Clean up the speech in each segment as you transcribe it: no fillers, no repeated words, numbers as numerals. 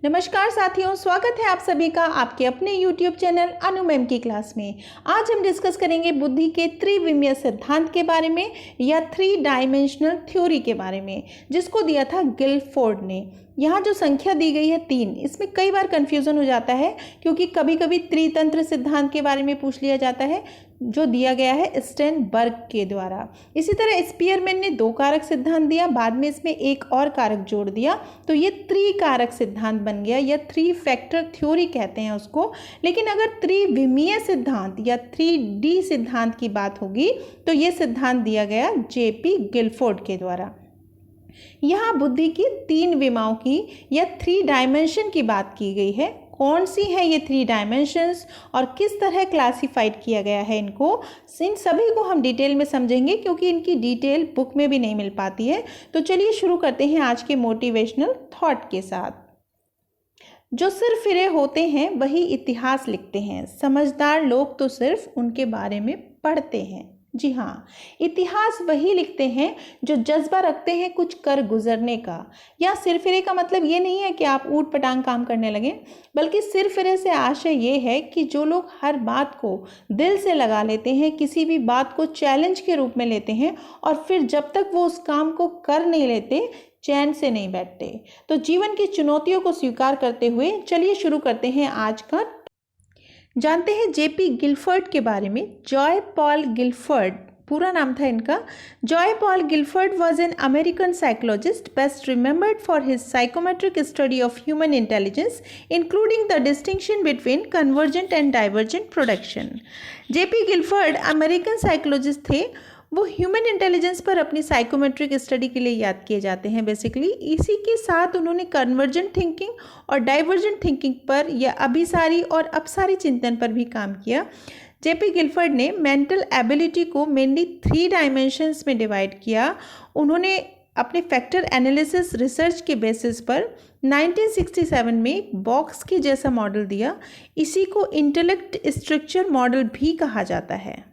नमस्कार साथियों, स्वागत है आप सभी का आपके अपने YouTube चैनल अनु मैम की क्लास में। आज हम डिस्कस करेंगे बुद्धि के त्रिविमीय सिद्धांत के बारे में या 3 डायमेंशनल थ्योरी के बारे में, जिसको दिया था गिलफोर्ड ने। यहाँ जो संख्या दी गई है 3, इसमें कई बार कन्फ्यूज़न हो जाता है क्योंकि कभी कभी त्रितंत्र सिद्धांत के बारे में पूछ लिया जाता है जो दिया गया है स्टेनबर्ग के द्वारा। इसी तरह स्पीयरमैन ने 2 कारक सिद्धांत दिया, बाद में इसमें एक और कारक जोड़ दिया, तो ये त्रिकारक सिद्धांत बन गया या 3 फैक्टर थ्योरी कहते हैं उसको। लेकिन अगर त्रिविमीय सिद्धांत या 3D सिद्धांत की बात होगी तो ये सिद्धांत दिया गया जेपी गिलफोर्ड के द्वारा। यहाँ बुद्धि की 3 विमाओं की या 3 डायमेंशन की बात की गई है। कौन सी है ये 3 डायमेंशंस और किस तरह क्लासिफाइड किया गया है इनको, इन सभी को हम डिटेल में समझेंगे क्योंकि इनकी डिटेल बुक में भी नहीं मिल पाती है। तो चलिए शुरू करते हैं आज के मोटिवेशनल थॉट के साथ। जो सिर्फ फिरे होते हैं वही इतिहास लिखते हैं, समझदार लोग तो सिर्फ उनके बारे में पढ़ते हैं। जी हाँ, इतिहास वही लिखते हैं जो जज्बा रखते हैं कुछ कर गुजरने का। या सिरफिरे का मतलब ये नहीं है कि आप ऊट पटांग काम करने लगें, बल्कि सिरफिरे से आशय ये है कि जो लोग हर बात को दिल से लगा लेते हैं, किसी भी बात को चैलेंज के रूप में लेते हैं और फिर जब तक वो उस काम को कर नहीं लेते चैन से नहीं बैठते। तो जीवन की चुनौतियों को स्वीकार करते हुए चलिए शुरू करते हैं आज का। जानते हैं जेपी गिलफोर्ड के बारे में। जॉय पॉल गिलफोर्ड पूरा नाम था इनका। Joy Paul Guilford was an American psychologist best remembered for his psychometric study of human intelligence including the distinction between convergent and divergent production. JP Guilford American psychologist थे। वो human intelligence पर अपनी psychometric study के लिए याद किए जाते हैं बेसिकली। इसी के साथ उन्होंने कन्वर्जेंट थिंकिंग और डाइवर्जेंट थिंकिंग पर या अभिसारी और अपसारी चिंतन पर भी काम किया। जेपी गिलफोर्ड ने मेंटल एबिलिटी को मेनली 3 डायमेंशंस में डिवाइड किया। उन्होंने अपने फैक्टर एनालिसिस रिसर्च के बेसिस पर 1967 में एक बॉक्स के जैसा मॉडल दिया। इसी को इंटेलेक्ट स्ट्रक्चर मॉडल भी कहा जाता है।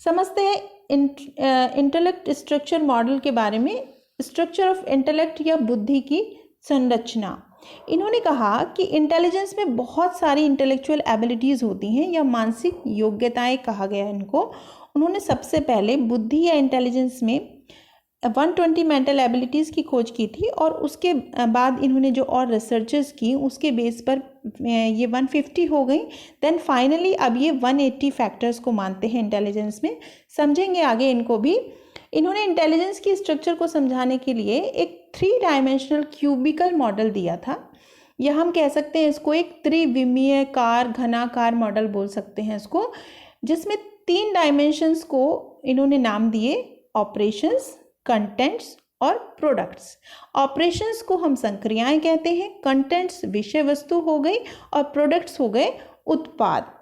समझते हैं इंटेलेक्ट स्ट्रक्चर मॉडल के बारे में। स्ट्रक्चर ऑफ इंटेलेक्ट या बुद्धि की संरचना। इन्होंने कहा कि इंटेलिजेंस में बहुत सारी इंटेलेक्चुअल एबिलिटीज़ होती हैं या मानसिक योग्यताएं कहा गया इनको। उन्होंने सबसे पहले बुद्धि या इंटेलिजेंस में 120 मेंटल एबिलिटीज़ की खोज की थी और उसके बाद इन्होंने जो और रिसर्चेस की उसके बेस पर ये 150 हो गई। देन फाइनली अब ये 180 फैक्टर्स को मानते हैं इंटेलिजेंस में। समझेंगे आगे इनको भी। इन्होंने इंटेलिजेंस की स्ट्रक्चर को समझाने के लिए एक 3 डायमेंशनल क्यूबिकल मॉडल दिया था, या हम कह सकते हैं इसको एक त्रिविमीय घनाकार मॉडल बोल सकते हैं इसको, जिसमें 3 डायमेंशंस को इन्होंने नाम दिए ऑपरेशंस, कंटेंट्स और प्रोडक्ट्स। ऑपरेशंस को हम संक्रियाएं कहते हैं, कंटेंट्स विषय वस्तु हो गई और प्रोडक्ट्स हो गए उत्पाद।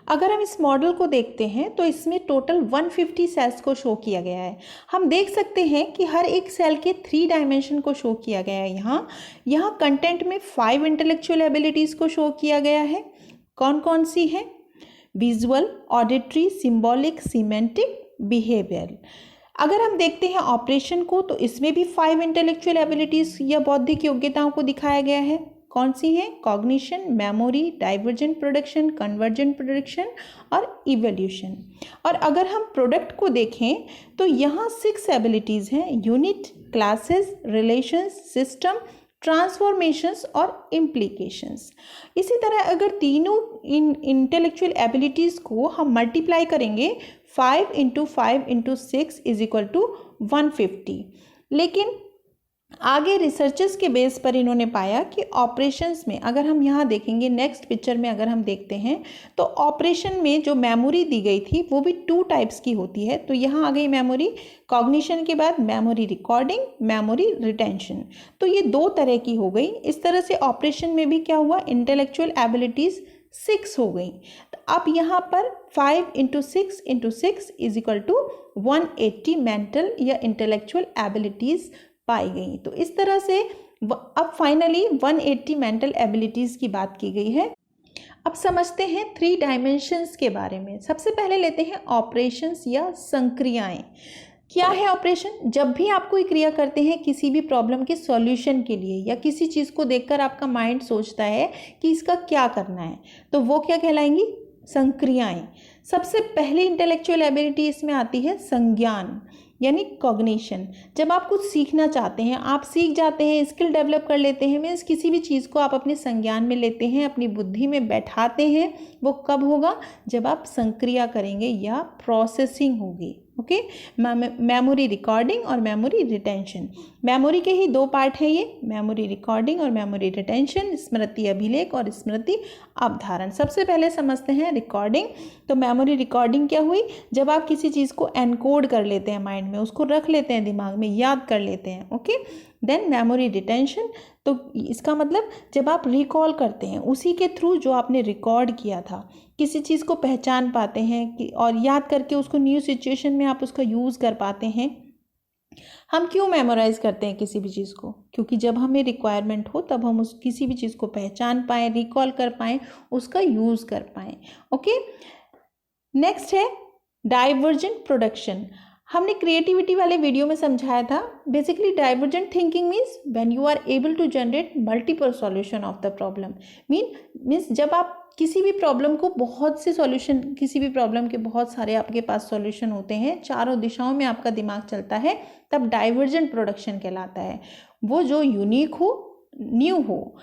अगर हम इस मॉडल को देखते हैं तो इसमें टोटल 150 सेल्स को शो किया गया है। हम देख सकते हैं कि हर एक सेल के 3 डायमेंशन को शो किया गया है। यहाँ कंटेंट में 5 इंटेलेक्चुअल एबिलिटीज़ को शो किया गया है। कौन कौन सी हैं? Visual, auditory, symbolic, semantic, behaviour. अगर हम देखते हैं ऑपरेशन को तो इसमें भी 5 इंटेलेक्चुअल एबिलिटीज़ या बौद्धिक योग्यताओं को दिखाया गया है। कौन सी है? Cognition, memory, divergent production, convergent production और इवोल्यूशन। और अगर हम प्रोडक्ट को देखें तो यहाँ 6 एबिलिटीज़ हैं। Unit, classes, relations, system, transformations और इम्प्लीकेशंस। इसी तरह अगर तीनों इंटेलेक्चुअल एबिलिटीज़ को हम मल्टीप्लाई करेंगे 5 × 5 × 6 = 150। लेकिन आगे रिसर्चेस के बेस पर इन्होंने पाया कि ऑपरेशंस में अगर हम यहाँ देखेंगे नेक्स्ट पिक्चर में अगर हम देखते हैं तो ऑपरेशन में जो मेमोरी दी गई थी वो भी 2 टाइप्स की होती है। तो यहाँ आ गई मेमोरी, कॉग्निशन के बाद मेमोरी रिकॉर्डिंग, मेमोरी रिटेंशन। तो ये 2 तरह की हो गई। इस तरह से ऑपरेशन में भी क्या हुआ, इंटेलेक्चुअल एबिलिटीज़ 6 हो गई। तो अब यहाँ पर 5 × 6 × 6 = 180 मेंटल या इंटेलेक्चुअल एबिलिटीज़ पाई गई। तो इस तरह से अब फाइनली 180 मेंटल एबिलिटीज़ की बात की गई है। अब समझते हैं 3 डायमेंशंस के बारे में। सबसे पहले लेते हैं ऑपरेशंस या संक्रियाएं। क्या है ऑपरेशन? जब भी आप कोई क्रिया करते हैं किसी भी प्रॉब्लम के सॉल्यूशन के लिए या किसी चीज़ को देखकर आपका माइंड सोचता है कि इसका क्या करना है, तो वो क्या कहलाएंगी? संक्रियाएं। सबसे पहली इंटेलेक्चुअल एबिलिटी इसमें आती है संज्ञान, यानी कॉग्निशन। जब आप कुछ सीखना चाहते हैं, आप सीख जाते हैं, स्किल डेवलप कर लेते हैं, मीन्स किसी भी चीज़ को आप अपने संज्ञान में लेते हैं, अपनी बुद्धि में बैठाते हैं, वो कब होगा? जब आप संक्रिया करेंगे या प्रोसेसिंग होगी। ओके, मेमोरी रिकॉर्डिंग और मेमोरी रिटेंशन। मेमोरी के ही दो पार्ट हैं ये, मेमोरी रिकॉर्डिंग और मेमोरी रिटेंशन, स्मृति अभिलेख और स्मृति अवधारण। सबसे पहले समझते हैं रिकॉर्डिंग। तो मेमोरी रिकॉर्डिंग क्या हुई? जब आप किसी चीज़ को एनकोड कर लेते हैं माइंड में, उसको रख लेते हैं दिमाग में, याद कर लेते हैं। ओके, देन मेमोरी रिटेंशन, तो इसका मतलब जब आप रिकॉल करते हैं उसी के थ्रू जो आपने रिकॉर्ड किया था, किसी चीज़ को पहचान पाते हैं कि और याद करके उसको न्यू सिचुएशन में आप उसका यूज़ कर पाते हैं। हम क्यों मेमोराइज करते हैं किसी भी चीज़ को? क्योंकि जब हमें रिक्वायरमेंट हो तब हम उस किसी भी चीज़ को पहचान पाएँ, रिकॉल कर पाएँ, उसका यूज़ कर पाएँ। ओके, नेक्स्ट है डाइवर्जेंट प्रोडक्शन। हमने क्रिएटिविटी वाले वीडियो में समझाया था। Basically divergent thinking means when you are able to generate multiple solution of the problem. Means जब आप किसी भी प्रॉब्लम को बहुत से सॉल्यूशन, किसी भी प्रॉब्लम के बहुत सारे आपके पास सॉल्यूशन होते हैं, चारों दिशाओं में आपका दिमाग चलता है, तब डाइवर्जेंट प्रोडक्शन कहलाता है। वो जो यूनिक हो, न्यू हो,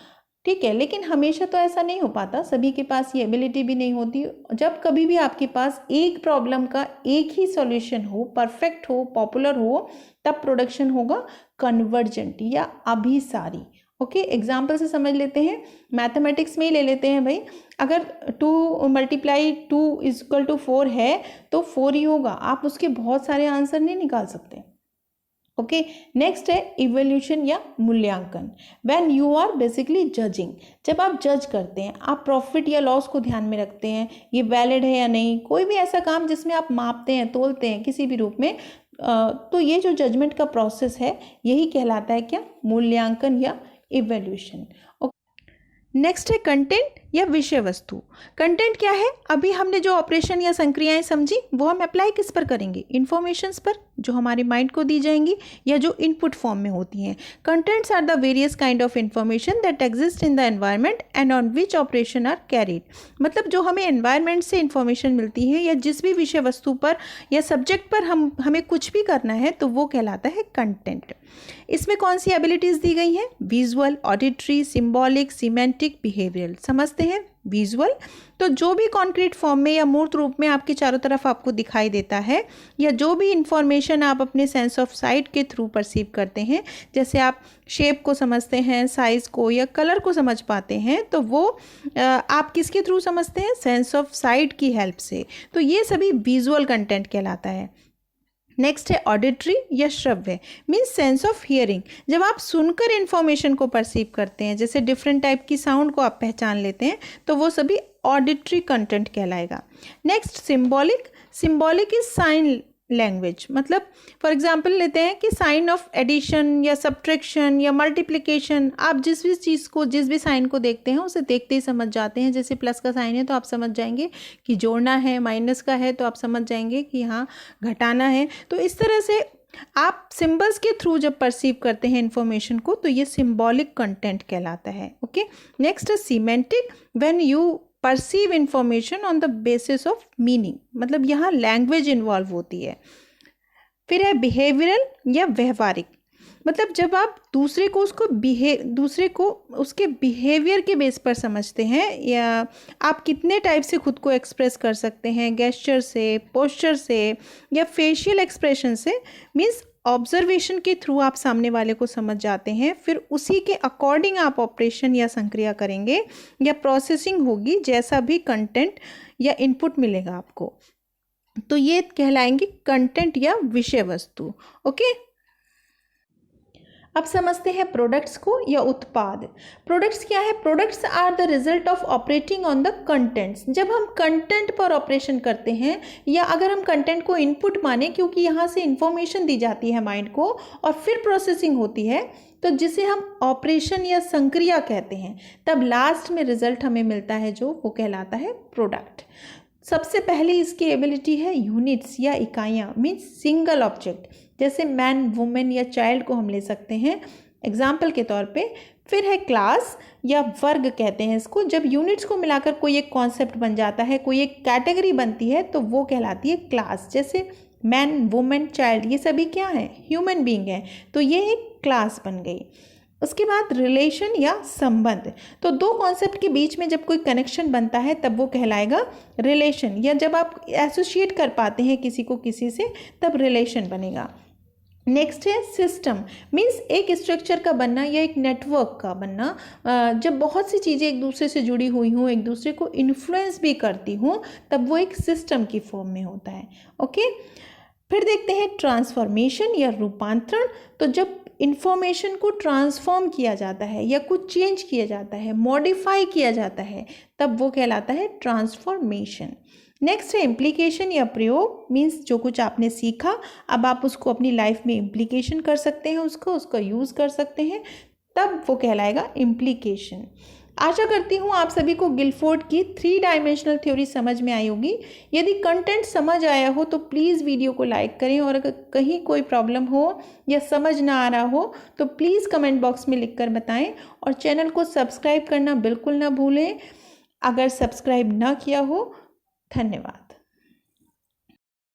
ठीक है, लेकिन हमेशा तो ऐसा नहीं हो पाता, सभी के पास ये एबिलिटी भी नहीं होती। जब कभी भी आपके पास एक प्रॉब्लम का एक ही सॉल्यूशन हो, परफेक्ट हो, पॉपुलर हो, तब प्रोडक्शन होगा कन्वर्जेंट या अभिसारी। ओके, एग्जाम्पल से समझ लेते हैं, मैथमेटिक्स में ही ले लेते हैं भाई। अगर 2 × 2 = 4 है तो 4 ही होगा, आप उसके बहुत सारे आंसर नहीं निकाल सकते। ओके, नेक्स्ट है इवोल्यूशन या मूल्यांकन। When you are basically judging, जब आप जज करते हैं, आप प्रॉफिट या लॉस को ध्यान में रखते हैं, ये वैलिड है या नहीं, कोई भी ऐसा काम जिसमें आप मापते हैं, तोलते हैं किसी भी रूप में, तो ये जो जजमेंट का प्रोसेस है यही कहलाता है क्या? मूल्यांकन या इवोल्यूशन। नेक्स्ट है कंटेंट या विषय वस्तु। कंटेंट क्या है? अभी हमने जो ऑपरेशन या संक्रियाएं समझी वो हम अप्लाई किस पर करेंगे? इन्फॉर्मेशंस पर, जो हमारे माइंड को दी जाएंगी या जो इनपुट फॉर्म में होती हैं। Contents are the various kind of information that exist in the environment and on which operation are carried. मतलब जो हमें एनवायरनमेंट से इंफॉर्मेशन मिलती है या जिस भी विषय वस्तु पर या सब्जेक्ट पर हमें कुछ भी करना है तो वो कहलाता है कंटेंट। इसमें कौन सी एबिलिटीज़ दी गई हैं? Visual, auditory, symbolic, semantic, behavioural. समझते हैं विजुअल, तो जो भी कॉन्क्रीट फॉर्म में या मूर्त रूप में आपके चारों तरफ आपको दिखाई देता है, या जो भी इंफॉर्मेशन आप अपने सेंस ऑफ साइट के थ्रू परसीव करते हैं, जैसे आप शेप को समझते हैं, साइज़ को या कलर को समझ पाते हैं, तो वो आप किसके थ्रू समझते हैं? सेंस ऑफ साइट की हेल्प से। तो ये सभी विजुअल कंटेंट कहलाता है। नेक्स्ट है ऑडिटरी या श्रव्य, मीन्स सेंस ऑफ हियरिंग। जब आप सुनकर इन्फॉर्मेशन को परसीव करते हैं, जैसे डिफरेंट टाइप की साउंड को आप पहचान लेते हैं, तो वो सभी ऑडिटरी कंटेंट कहलाएगा। Next symbolic. Symbolic is sine language. मतलब फॉर एग्जांपल लेते हैं कि साइन ऑफ एडिशन या सब्ट्रैक्शन या मल्टीप्लिकेशन, आप जिस भी चीज़ को, जिस भी साइन को देखते हैं उसे देखते ही समझ जाते हैं। जैसे प्लस का साइन है तो आप समझ जाएंगे कि जोड़ना है, माइनस का है तो आप समझ जाएंगे कि हाँ घटाना है। तो इस तरह से आप सिंबल्स के थ्रू जब परसीव करते हैं इन्फॉर्मेशन को, तो ये सिम्बॉलिक कंटेंट कहलाता है। ओके, नेक्स्ट है semantic. When you perceive information on the basis of meaning, मतलब यहाँ लैंग्वेज इन्वॉल्व होती है। फिर है बिहेवियरल या व्यवहारिक। मतलब जब आप दूसरे को उसके बिहेवियर के बेस पर समझते हैं, या आप कितने टाइप से खुद को एक्सप्रेस कर सकते हैं, गेस्चर से, पोस्चर से या फेशियल एक्सप्रेशन से, मीन्स ऑब्जर्वेशन के थ्रू आप सामने वाले को समझ जाते हैं। फिर उसी के अकॉर्डिंग आप ऑपरेशन या संक्रिया करेंगे या प्रोसेसिंग होगी, जैसा भी कंटेंट या इनपुट मिलेगा आपको, तो ये कहलाएंगे कंटेंट या विषय वस्तु। ओके, अब समझते हैं प्रोडक्ट्स को या उत्पाद। प्रोडक्ट्स क्या है? Products are the result of operating on the contents. जब हम कंटेंट पर ऑपरेशन करते हैं, या अगर हम कंटेंट को इनपुट माने, क्योंकि यहाँ से इंफॉर्मेशन दी जाती है माइंड को और फिर प्रोसेसिंग होती है, तो जिसे हम ऑपरेशन या संक्रिया कहते हैं, तब लास्ट में रिजल्ट हमें मिलता है जो वो कहलाता है प्रोडक्ट। सबसे पहली इसकी एबिलिटी है यूनिट्स या इकाइयाँ, मीन्स सिंगल ऑब्जेक्ट, जैसे मैन, वुमेन या चाइल्ड को हम ले सकते हैं एग्जाम्पल के तौर पे। फिर है क्लास या वर्ग कहते हैं इसको, जब यूनिट्स को मिलाकर कोई एक कॉन्सेप्ट बन जाता है, कोई एक कैटेगरी बनती है तो वो कहलाती है क्लास। जैसे मैन, वुमेन, चाइल्ड, ये सभी क्या हैं? ह्यूमन बीइंग हैं, तो ये एक क्लास बन गई। उसके बाद रिलेशन या संबंध, तो दो कॉन्सेप्ट के बीच में जब कोई कनेक्शन बनता है तब वो कहलाएगा रिलेशन, या जब आप एसोसिएट कर पाते हैं किसी को किसी से तब रिलेशन बनेगा। नेक्स्ट है सिस्टम, मीन्स एक स्ट्रक्चर का बनना या एक नेटवर्क का बनना, जब बहुत सी चीज़ें एक दूसरे से जुड़ी हुई हों, एक दूसरे को इन्फ्लुएंस भी करती हों, तब वो एक सिस्टम की फॉर्म में होता है। ओके, फिर देखते हैं ट्रांसफॉर्मेशन या रूपांतरण, तो जब इंफॉर्मेशन को ट्रांसफॉर्म किया जाता है या कुछ चेंज किया जाता है, मॉडिफाई किया जाता है, तब वो कहलाता है ट्रांसफॉर्मेशन। नेक्स्ट है इम्प्लीकेशन या प्रयोग, मीन्स जो कुछ आपने सीखा अब आप उसको अपनी लाइफ में इम्प्लीकेशन कर सकते हैं, उसका यूज़ कर सकते हैं, तब वो कहलाएगा इम्प्लीकेशन। आशा करती हूँ आप सभी को गिलफोर्ड की 3 डायमेंशनल थ्योरी समझ में आई होगी। यदि कंटेंट समझ आया हो तो प्लीज़ वीडियो को लाइक करें, और अगर कहीं कोई प्रॉब्लम हो या समझ ना आ रहा हो तो प्लीज़ कमेंट बॉक्स में लिखकर बताएं, और चैनल को सब्सक्राइब करना बिल्कुल ना भूलें अगर सब्सक्राइब ना किया हो। धन्यवाद।